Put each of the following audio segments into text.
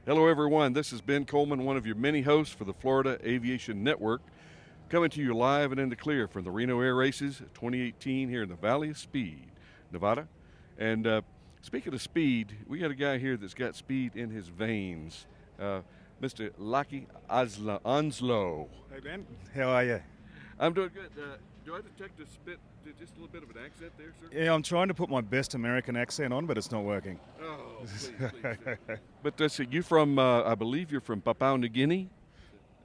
Hello, everyone. This is Ben Coleman, one of your many hosts for the Florida Aviation Network, coming to you live and in the clear from the Reno Air Races 2018 here in the Valley of Speed, Nevada. And speaking of speed, we got a guy here that's got speed in his veins, Mr. Lachie Onslow. Hey Ben, how are you? I'm doing good. Do I detect just a little bit of an accent there, sir? Yeah, I'm trying to put my best American accent on, but it's not working. Oh, please. But so you from, I believe you're from Papua New Guinea?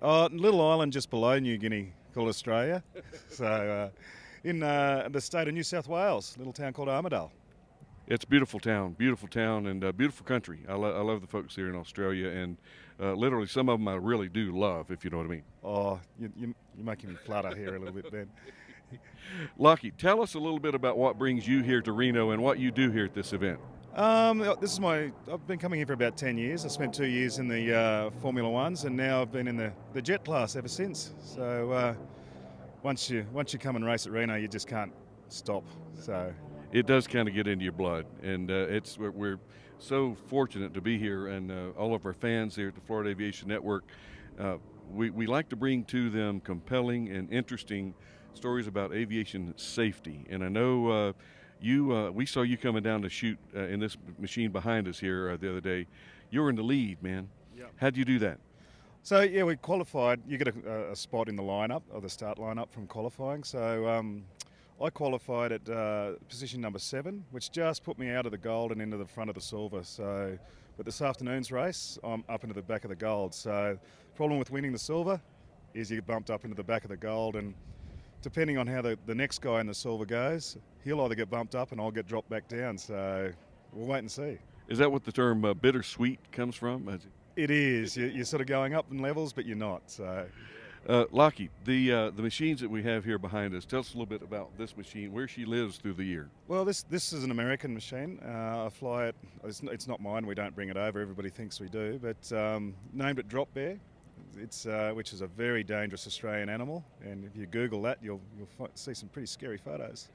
Little island just below New Guinea called Australia. So in the state of New South Wales, little town called Armidale. It's a beautiful town, and beautiful country. I love the folks here in Australia, and literally some of them I really do love, if you know what I mean. Oh, you're making me flutter here a little bit, Ben. Lachie, tell us a little bit about what brings you here to Reno and what you do here at this event. I've been coming here for about 10 years. I spent 2 years in the Formula Ones, and now I've been in the jet class ever since. So once you come and race at Reno, you just can't stop. So it does kind of get into your blood, and we're so fortunate to be here, and all of our fans here at the Florida Aviation Network, we like to bring to them compelling and interesting stories about aviation safety. And I know we saw you coming down to shoot in this machine behind us here the other day. You were in the lead, man. Yep. How'd you do that? So yeah, we qualified. You get a spot in the lineup, or the start lineup from qualifying. So I qualified at position number 7, which just put me out of the gold and into the front of the silver. So, but this afternoon's race, I'm up into the back of the gold. So, problem with winning the silver is you get bumped up into the back of the gold, and depending on how the next guy in the silver goes, he'll either get bumped up and I'll get dropped back down. So, we'll wait and see. Is that what the term bittersweet comes from? It is. You're sort of going up in levels, but you're not. So. Lachie, the machines that we have here behind us, tell us a little bit about this machine, where she lives through the year. Well, this is an American machine. I fly it. It's not mine. We don't bring it over. Everybody thinks we do, but named it Drop Bear. It's which is a very dangerous Australian animal, and if you Google that, you'll see some pretty scary photos.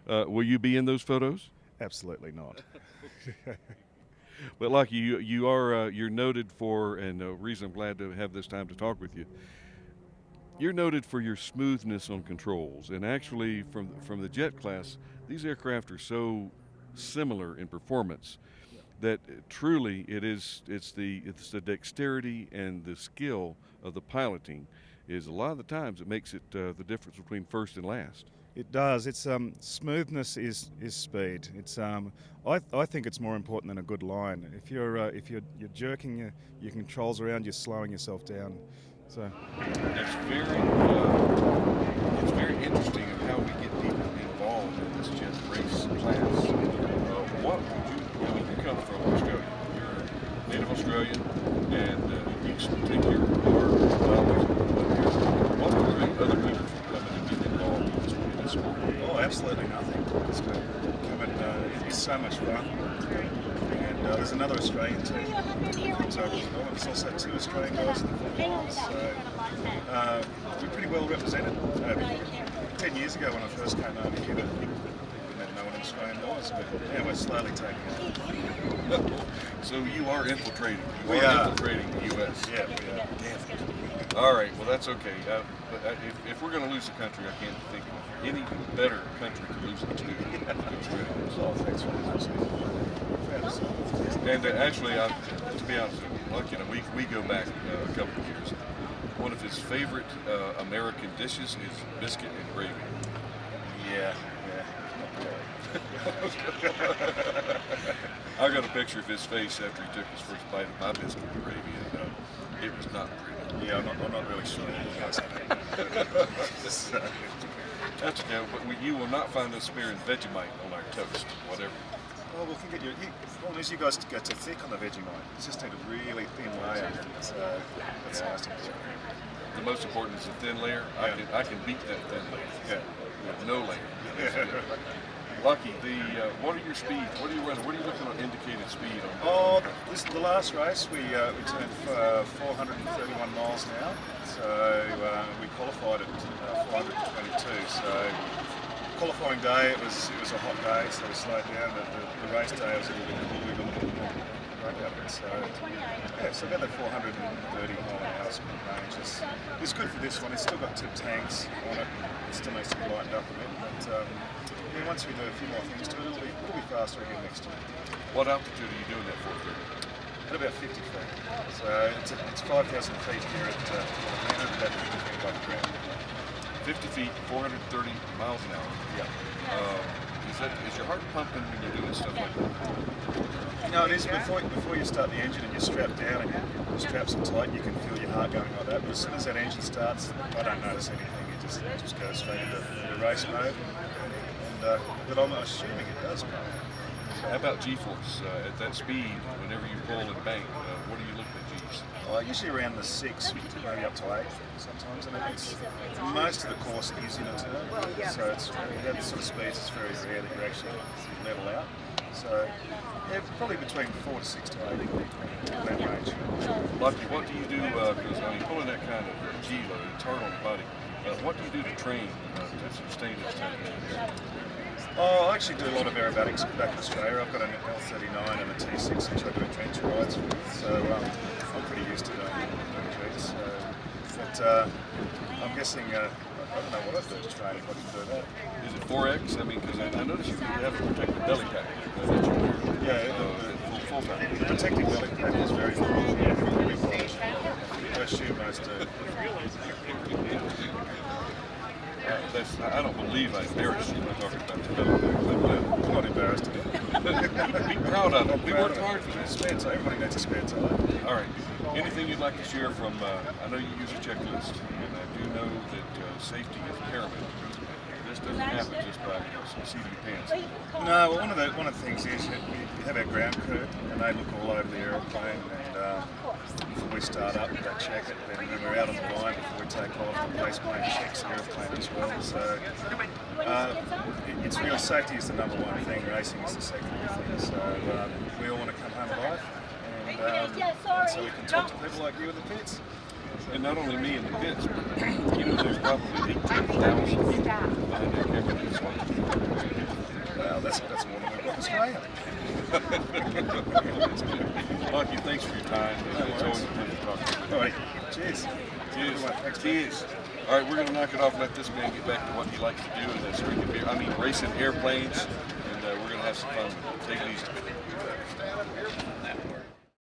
Will you be in those photos? Absolutely not. But Lachie, you're noted for, and the reason I'm glad to have this time to talk with you, you're noted for your smoothness on controls. And actually, from the jet class, these aircraft are so similar in performance that truly it's the dexterity and the skill of the piloting is a lot of the times it makes it the difference between first and last. It does. It's smoothness is speed. It's I think it's more important than a good line. If you're jerking your controls around, you're slowing yourself down. So it's very interesting of how we get people involved in this jet race class. You come from Australia. You're a native Australian, and you take your knowledge. What prevent other people from coming and getting involved in this sport? Oh, absolutely nothing. Just come and it's so much fun. And there's another Australian team that comes over as well. There's also 2 Australian guys in the Formula One. So we're pretty well represented over here. 10 years ago when I first came over here, we didn't know what an Australian was, but now we're slowly taking it. So you are infiltrating. We are infiltrating the U.S. Yeah, we are. Damn. All right, well, that's okay. But if we're going to lose a country, I can't think of any better country to lose it to. Oh, thanks for And actually, to be honest with you, we go back a couple of years. One of his favorite American dishes is biscuit and gravy. Yeah. I got a picture of his face after he took his first bite of my biscuit and gravy, and it was not pretty. Yeah, I'm not really sure. That's okay, but you will not find us sparing Vegemite on our toast, whatever. Oh, well, you guys get too thick on the Vegemite. It's just need a really thin layer. So that's the most important. The most important is the thin layer. Yeah. I can beat that thin layer. Yeah. With no layer. Lachie, what are your speeds? What are you running? What are you looking on indicated speed on? Oh, this is the last race. We turned 431 miles now. So we qualified at 422. So qualifying day, it was a hot day, so we slowed down. But the race day was a little bit more. great out of it. So, yeah, so about the 430 mile an hour speed range is good for this one. It's still got 2 tanks on it. It still needs to be lightened up a bit, but yeah, once we do a few more things to it, it'll be faster again next year. What altitude are you doing that for? At about 50 feet. So it's 5,000 feet here at Reno, about 50 feet above the ground. 50 feet, 430 miles an hour. Yeah. Is your heart pumping when you're doing stuff like that? No, it is. Before you start the engine and you're strapped down and your straps are tight, you can feel your heart going like that. But as soon as that engine starts, I don't notice anything. It just goes straight into race mode. And but I'm assuming it does pump. How about G-force? At that speed, whenever you pull and bank, what are you looking at G's? Usually around the 6, maybe up to 8 sometimes. And it's most of the course is in a turn, so it's that sort of speeds. It's very rare that you actually level out. So yeah, probably between 4 to 6 to 8 in that range. Lachie, what do you do? Because pulling that kind of G load, it's hard on the body. What do you do to train to sustain this kind of thing? I actually do a lot of aerobatics back in Australia. I've got an L39 and a T6 which I do adventure rides with, so I'm pretty used to doing Gs. But I'm guessing, I don't know what I'd do to train if I could do that. Is it 4X? I mean, because I noticed you have a protective belly package that you wear. Yeah, full time. The protective belly package is very important. Very important. I assume most do. I don't believe I embarrassed you by talking about the belly package. I'm not embarrassed. Be proud of it. We worked hard for this. Spare tire. Everybody needs a spare tire. All right. Anything you'd like to share from, I know you use a checklist, and I do know that safety is paramount. This doesn't happen just by seating your pants. No, well, one of the things is that we have our ground crew, and they look all over the aeroplane, and before we start up, they check it. Then when we're out on the line, before we take off, the base plane checks the aeroplane as well. So it's real safety is the number one thing. Racing is the second thing. So we all want to come home alive, and so we can talk to people like you in the pits. And not only me in the pits, but you know, there's probably 18,000 people behind that camera that's watching. Well, that's more than we've got in Australia. Lachie, thanks for your time. It's always a pleasure to talk to you. All right, cheers. Cheers. Thanks. Cheers. All right, we're going to knock it off. Let this man get back to what he likes to do, and that's drinking beer. I mean, racing airplanes, and we're going to have some fun. Take it easy.